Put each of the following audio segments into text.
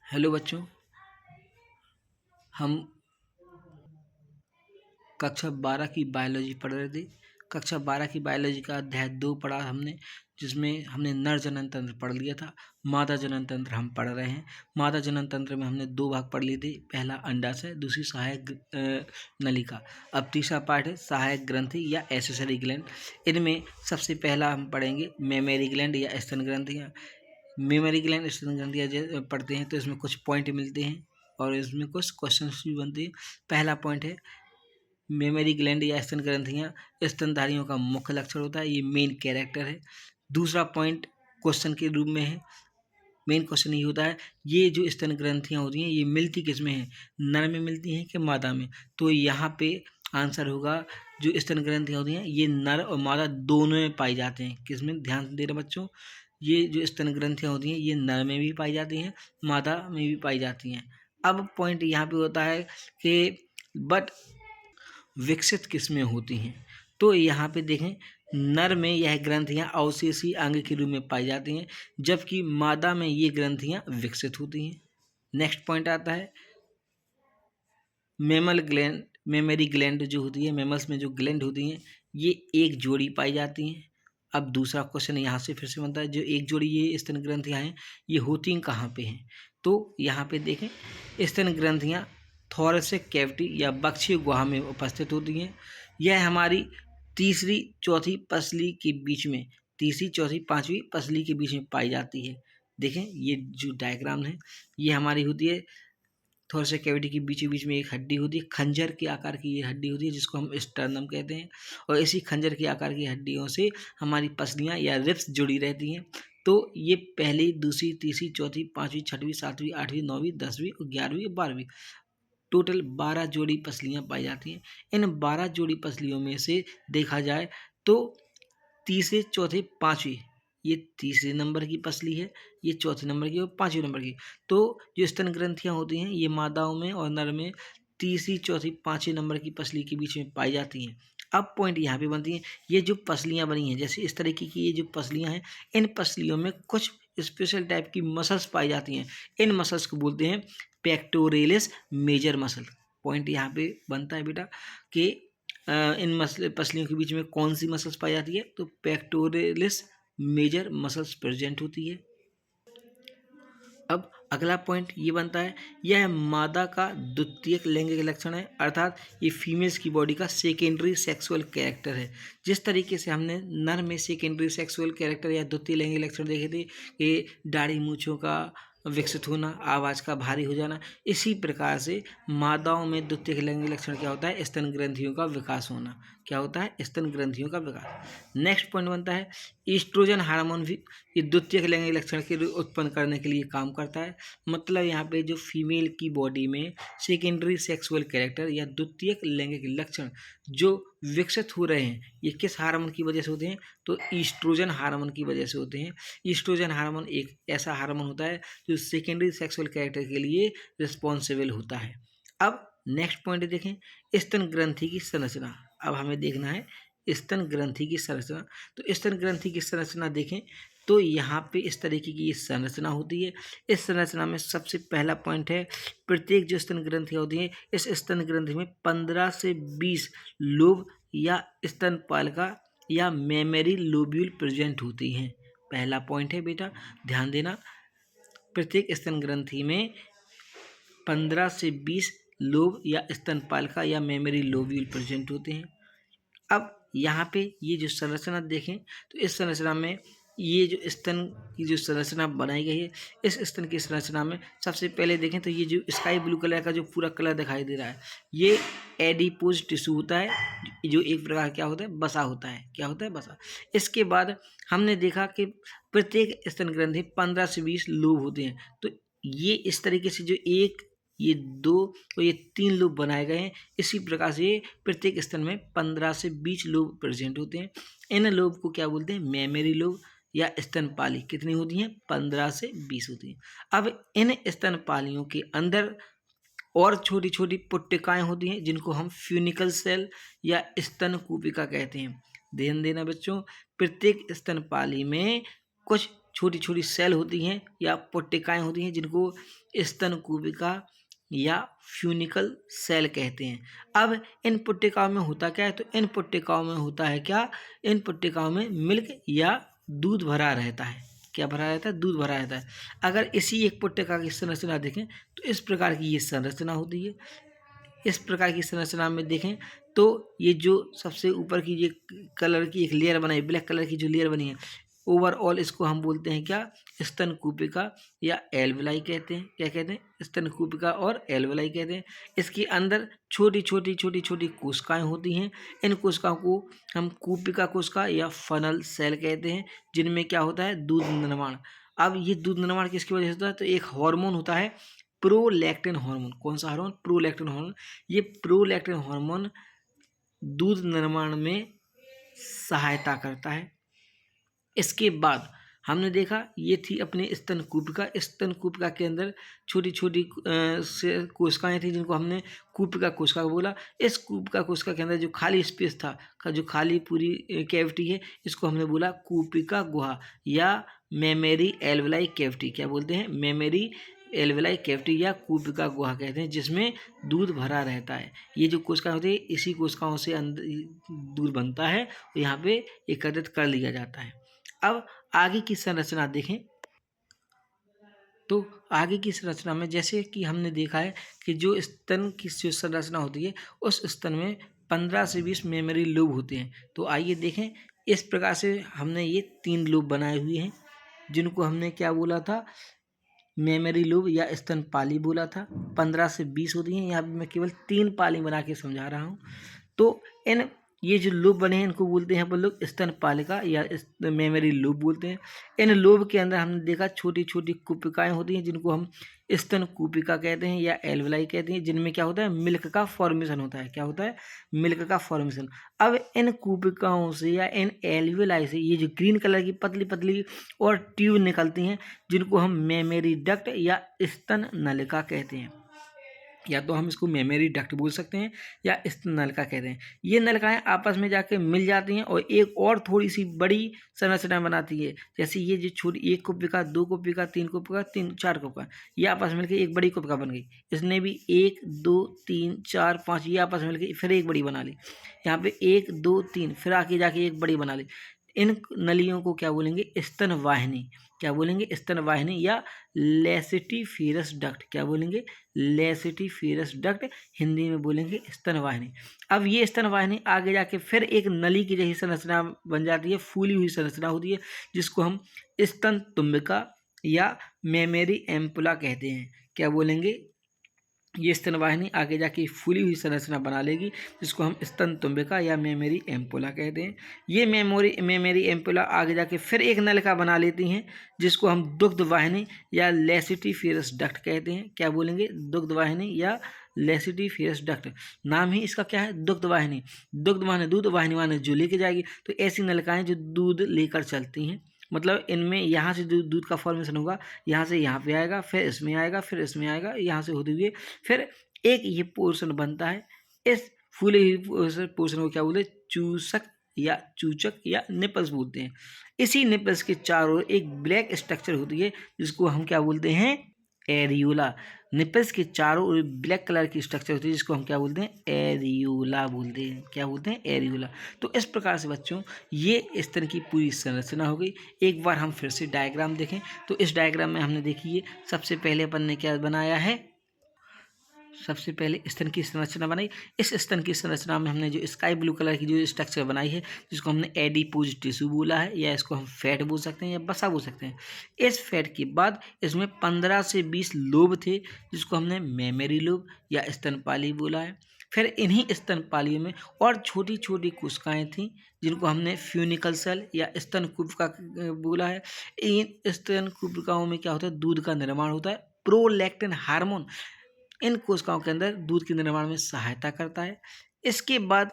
Hello बच्चों, हम कक्षा 12 की बायोलॉजी पढ़ रहे थे। कक्षा 12 की बायोलॉजी का अध्याय 2 पढ़ा हमने, जिसमें हमने नर जनन तंत्र पढ़ लिया था। मादा जनन तंत्र हम पढ़ रहे हैं। मादा जनन तंत्र में हमने 2 भाग पढ़ लिए थे, पहला अंडाशय, दूसरी सहायक नलिका। अब तीसरा पार्ट है सहायक ग्रंथि या एक्सेसरी ग्लैंड। इनमें सबसे पहला हम पढ़ेंगे मेमरी ग्लैंड या स्तन ग्रंथियाँ। मेमरी ग्लैंड स्तन ग्रंथियाँ पढ़ते हैं तो इसमें कुछ पॉइंट मिलते हैं और इसमें कुछ क्वेश्चन भी बनते हैं। पहला पॉइंट है मेमरी ग्लैंड या स्तन ग्रंथियाँ स्तनधारियों का मुख्य लक्षण होता है, ये मेन कैरेक्टर है। दूसरा पॉइंट क्वेश्चन के रूप में है, मेन क्वेश्चन ये होता है ये जो स्तन ग्रंथियाँ होती हैं ये मिलती किस में है, नर में मिलती हैं कि मादा में। तो यहाँ पे आंसर होगा जो स्तन ग्रंथियाँ होती हैं ये नर और मादा दोनों में पाई जाते हैं। किस में, ध्यान देना बच्चों, ये जो स्तन ग्रंथियाँ होती हैं ये नर में भी पाई जाती हैं, मादा में भी पाई जाती हैं। अब पॉइंट यहाँ पे होता है कि बट विकसित किस्में होती हैं। तो यहाँ पे देखें नर में यह ग्रंथियाँ अवशेषी अंग के रूप में पाई जाती हैं, जबकि मादा में ये ग्रंथियाँ विकसित होती हैं। नेक्स्ट पॉइंट आता है मेमल ग्लैंड, मेमरी ग्लैंड जो होती है, मेमल्स में जो ग्लैंड होती हैं ये एक जोड़ी पाई जाती हैं। अब दूसरा क्वेश्चन यहाँ से फिर से बनता है जो एक जोड़ी ये स्तन ग्रंथियाँ हैं ये होती कहाँ पे हैं। तो यहाँ पे देखें स्तन ग्रंथियाँ थोरैसिक कैविटी या बक्षीय गुहा में उपस्थित होती हैं। यह हमारी तीसरी चौथी पसली के बीच में, तीसरी चौथी पांचवी पसली के बीच में पाई जाती है। देखें ये जो डायग्राम है ये हमारी होती है थोरैसिक कैविटी के बीच बीच में एक हड्डी होती है, खंजर के आकार की ये हड्डी होती है जिसको हम स्टर्नम कहते हैं। और इसी खंजर के आकार की हड्डियों से हमारी पसलियाँ या रिब्स जुड़ी रहती हैं। तो ये पहली, दूसरी, तीसरी, चौथी, पाँचवीं, छठवीं, सातवीं, आठवीं, नौवीं, 10वीं और 11वीं और 12वीं, टोटल 12 जोड़ी पसलियाँ पाई जाती हैं। इन 12 जोड़ी पसलियों में से देखा जाए तो तीसरे, चौथे, पाँचवीं, ये तीसरे नंबर की पसली है, ये चौथे नंबर की और पाँचवें नंबर की। तो जो स्तन ग्रंथियाँ होती हैं ये मादाओं में और नर में तीसरी, चौथी, पाँचवें नंबर की पसली के बीच में पाई जाती हैं। अब पॉइंट यहाँ पे बनती हैं, ये जो पसलियाँ बनी हैं जैसे इस तरीके की ये जो पसलियाँ हैं इन पसलियों में कुछ स्पेशल टाइप की मसल्स पाई जाती हैं। इन मसल्स को बोलते हैं पेक्टोरेलिस मेजर मसल। पॉइंट यहाँ पे बनता है बेटा कि इन पसलियों के बीच में कौन सी मसल्स पाई जाती है, तो पेक्टोरेलिस मेजर मसल्स प्रेजेंट होती है। अब अगला पॉइंट ये बनता है यह मादा का द्वितीयक लैंगिक लक्षण है, अर्थात ये फीमेल्स की बॉडी का सेकेंडरी सेक्सुअल कैरेक्टर है। जिस तरीके से हमने नर में सेकेंडरी सेक्सुअल कैरेक्टर या द्वितीय लैंगिक लक्षण देखे थे कि दाढ़ी मूंछों का विकसित होना, आवाज़ का भारी हो जाना, इसी प्रकार से मादाओं में द्वितीयक लैंगिक लक्षण क्या होता है, स्तन ग्रंथियों का विकास होना। क्या होता है, स्तन ग्रंथियों का विकास। नेक्स्ट पॉइंट बनता है ईस्ट्रोजन हार्मोन भी ये द्वितीयक लैंगिक लक्षण के उत्पन्न करने के लिए काम करता है। मतलब यहाँ पे जो फीमेल की बॉडी में सेकेंडरी सेक्सुअल कैरेक्टर या द्वितीयक लैंगिक लक्षण जो विकसित हो रहे हैं ये किस हार्मोन की वजह से होते हैं, तो ईस्ट्रोजन हार्मोन की वजह से होते हैं। ईस्ट्रोजन हार्मोन एक ऐसा हार्मोन होता है जो सेकेंडरी सेक्सुअल कैरेक्टर के लिए रिस्पॉन्सिबल होता है। अब नेक्स्ट पॉइंट देखें स्तन ग्रंथि की संरचना। अब हमें देखना है स्तन ग्रंथि की संरचना। तो स्तन ग्रंथि की संरचना देखें तो यहाँ पे इस तरीके की ये संरचना होती है। इस संरचना में सबसे पहला पॉइंट है प्रत्येक जो स्तन ग्रंथियाँ होती हैं इस स्तन ग्रंथि में 15 से 20 लोब या स्तनपालिका या मेमरी लोब्यूल प्रेजेंट होती हैं। पहला पॉइंट है बेटा, ध्यान देना, प्रत्येक स्तन ग्रंथि में 15 से 20 लोब या स्तनपालिका या मेमरी लोब्यूल प्रेजेंट होते हैं। अब यहाँ पे ये जो संरचना देखें तो इस संरचना में ये जो स्तन की जो संरचना बनाई गई है इस स्तन की संरचना में सबसे पहले देखें तो ये जो स्काई ब्लू कलर का जो पूरा कलर दिखाई दे रहा है ये एडिपोज टिश्यू होता है जो एक प्रकार क्या होता है, बसा होता है। क्या होता है, बसा। इसके बाद हमने देखा कि प्रत्येक स्तन ग्रंथि 15 से 20 लोब होते हैं। तो ये इस तरीके से जो एक, ये 2 और ये 3 लोब बनाए गए हैं। इसी प्रकार से प्रत्येक स्तन में 15 से 20 लोब प्रेजेंट होते हैं। इन लोब को क्या बोलते हैं, मेमरी लोब या स्तनपाली। कितनी होती हैं, 15 से 20 होती हैं। अब इन स्तनपालियों के अंदर और छोटी छोटी पुट्टिकाएं होती हैं जिनको हम फ्यूनिकल सेल या स्तन कूपिका कहते हैं। ध्यान देना बच्चों, प्रत्येक स्तनपाली में कुछ छोटी छोटी सेल होती हैं या पुट्टिकाएं होती हैं जिनको स्तनकूपिका या फ्यूनिकल सेल कहते हैं। अब इन पुट्टिकाओं में होता क्या है, तो इन पुट्टिकाओं में होता है क्या, इन पुट्टिकाओं में मिल्क या दूध भरा रहता है। क्या भरा रहता है, दूध भरा रहता है। अगर इसी एक पुट्टिका की संरचना देखें तो इस प्रकार की ये संरचना होती है। इस प्रकार की संरचना में देखें तो ये जो सबसे ऊपर की ये कलर की एक लेयर बनाई, ब्लैक कलर की जो लेयर बनी है, ओवरऑल इसको हम बोलते हैं क्या, स्तनकूपिका या एल्वेलाई कहते हैं। क्या कहते हैं, स्तनकूपिका और एल्वेलाई कहते हैं। इसके अंदर छोटी छोटी कोशिकाएं होती हैं। इन कोशिकाओं को हम कूपिका कोशिका या फनल सेल कहते हैं, जिनमें क्या होता है, दूध निर्माण। अब ये दूध निर्माण किसकी वजह से होता है, तो एक हार्मोन होता है प्रोलैक्टिन हार्मोन। कौन सा हार्मोन, प्रोलैक्टिन हार्मोन। ये प्रोलैक्टिन हार्मोन दूध निर्माण में सहायता करता है। इसके बाद हमने देखा ये थी अपने स्तनकूपिका। स्तनकूपिका के अंदर छोटी छोटी कोशिकाएं थी जिनको हमने कूपिका कोशिका बोला। इस कूपिका कोशिका के अंदर जो खाली स्पेस था, जो खाली पूरी कैविटी है, इसको हमने बोला कूपिका गुहा या मेमरी एल्वेलाई कैविटी। क्या बोलते हैं, मेमरी एल्वेलाई कैविटी या कूपिका गुहा कहते हैं, जिसमें दूध भरा रहता है। ये जो कोशिकाएं होती है, इसी कोशिकाओं से अंदर दूध बनता है और यहाँ पे एकत्रित कर लिया जाता है। अब आगे की संरचना देखें तो आगे की संरचना में जैसे कि हमने देखा है कि जो स्तन की जो संरचना होती है, उस स्तन में 15 से 20 मेमरी लोब होते हैं। तो आइए देखें, इस प्रकार से हमने ये 3 लोब बनाए हुए हैं, जिनको हमने क्या बोला था, मेमरी लोब या स्तनपाली बोला था। 15 से 20 होती हैं। यहाँ पे मैं केवल 3 पाली बना के समझा रहा हूँ। तो इन ये जो लोब बने हैं इनको बोलते हैं अपन लोग स्तनपालिका या मेमरी लोब बोलते हैं। इन लोब के अंदर हमने देखा छोटी छोटी कूपिकाएं होती हैं, जिनको हम स्तनकूपिका कहते हैं या एल्वेलाई कहते हैं, जिनमें क्या होता है, मिल्क का फॉर्मेशन होता है। क्या होता है, मिल्क का फॉर्मेशन। अब इन कूपिकाओं से या इन एल्वेलाई से ये जो ग्रीन कलर की पतली पतली और ट्यूब निकलती हैं, जिनको हम मेमरी डक्ट या स्तन नलिका कहते हैं। या तो हम इसको मेमरी डक्ट बोल सकते हैं या स्तन नलिका कहते हैं। ये नलिकाएं आपस में जाके मिल जाती हैं और एक और थोड़ी सी बड़ी संरचना बनाती है। जैसे ये जो छोटी 1 कोशिका, 2 कोशिका, 3 कोशिका, 4 कोशिका, ये आपस में मिलकर एक बड़ी कोशिका बन गई। इसने भी 1 2 3 4 5 ये आपस में मिलकर फिर एक बड़ी बना ली। यहाँ पे 1 2 3 फिर आके जाके एक बड़ी बना ली। इन नलियों को क्या बोलेंगे, स्तन वाहिनी। क्या बोलेंगे, स्तन वाहिनी या लेसिटिफेरस डक्ट। क्या बोलेंगे, लेसिटिफेरस डक्ट, हिंदी में बोलेंगे स्तन वाहिनी। अब ये स्तन वाहिनी आगे जाके फिर एक नली की जैसी संरचना बन जाती है, फूली हुई संरचना होती है, जिसको हम स्तन तुम्बिका या मेमरी एम्पुला कहते हैं। क्या बोलेंगे, ये स्तन वाहिनी आगे जाके फूली हुई संरचना बना लेगी, जिसको हम स्तन तुम्बिका या मेमरी एम्पुला कहते हैं। ये मेमरी एम्पुला आगे जाके फिर एक नलिका बना लेती हैं, जिसको हम दुग्ध वाहिनी या लेसिटिफेरस डक्ट कहते हैं। क्या बोलेंगे, दुग्ध वाहिनी या लेसिटिफेरस डक्ट। नाम ही इसका क्या है, दुग्ध वाहिनी। दुग्ध माने दूध, वाहिनी माने जो लेके जाएगी। तो ऐसी नलिकाएं जो दूध लेकर चलती हैं, मतलब इनमें यहाँ से जो दूध का फॉर्मेशन होगा, यहाँ से यहाँ पे आएगा, फिर इसमें आएगा, फिर इसमें आएगा, यहाँ से होते हुए फिर एक ये पोर्शन बनता है। इस फूले हुई पोर्शन को क्या बोलते हैं, चूचक या निपल्स बोलते हैं। इसी निपल्स के चारों ओर एक ब्लैक स्ट्रक्चर होती है, जिसको हम क्या बोलते हैं, एरियोला। निपल्स के चारों ओर ब्लैक कलर की स्ट्रक्चर होती है, जिसको हम क्या बोलते हैं, एरियोला बोलते हैं। क्या बोलते हैं, एरियोला। तो इस प्रकार से बच्चों ये इस तरह की पूरी संरचना हो गई। एक बार हम फिर से डायग्राम देखें तो इस डायग्राम में हमने देखिए सबसे पहले अपन ने क्या बनाया है, सबसे पहले स्तन की संरचना बनाई। इस स्तन की संरचना में हमने जो स्काई ब्लू कलर की जो स्ट्रक्चर बनाई है, जिसको हमने एडिपोज टिश्यू बोला है, या इसको हम फैट बोल सकते हैं या बसा बोल सकते हैं। इस फैट के बाद इसमें 15 से 20 लोब थे, जिसको हमने मेमरी लोब या स्तनपाली बोला है। फिर इन्हीं स्तनपालियों में और छोटी छोटी कोशिकाएं थीं, जिनको हमने फ्यूनिकल सेल या स्तन कूपिका बोला है। इन स्तन कूपिकाओं में क्या होता है, दूध का निर्माण होता है। प्रोलैक्टिन हार्मोन इन कोशिकाओं के अंदर दूध के निर्माण में सहायता करता है। इसके बाद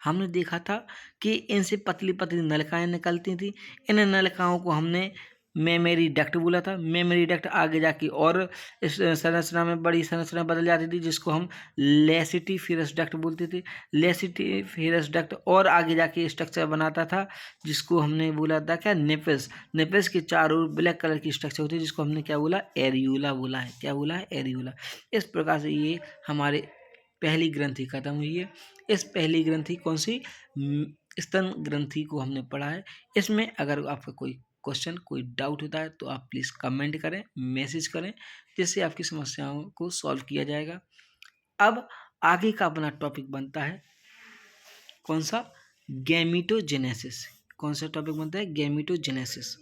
हमने देखा था कि इनसे पतली पतली नलिकाएं निकलती थी। इन नलिकाओं को हमने मेमोरी डक्ट बोला था। मेमोरी डक्ट आगे जाके और इस संरचना में बड़ी संरचना बदल जाती थी जिसको हम लेसिटिफेरस डक्ट बोलते थे। लेसिटिफेरस डक्ट और आगे जाके स्ट्रक्चर बनाता था जिसको हमने बोला था क्या, नेपेस। नेपेस के चारों ओर ब्लैक कलर की स्ट्रक्चर होती है जिसको हमने क्या बोला, एरियोला बोला है। क्या बोला है, एरियोला। इस प्रकार से ये हमारे पहली ग्रंथि खत्म हुई है। इस पहली ग्रंथि कौन सी, स्तन ग्रंथि को हमने पढ़ा है। इसमें अगर आपका कोई क्वेश्चन, कोई डाउट होता है तो आप प्लीज़ कमेंट करें, मैसेज करें, जिससे आपकी समस्याओं को सॉल्व किया जाएगा। अब आगे का अपना टॉपिक बनता है कौन सा, गैमीटोजेनेसिस। कौन सा टॉपिक बनता है, गैमीटोजेनेसिस।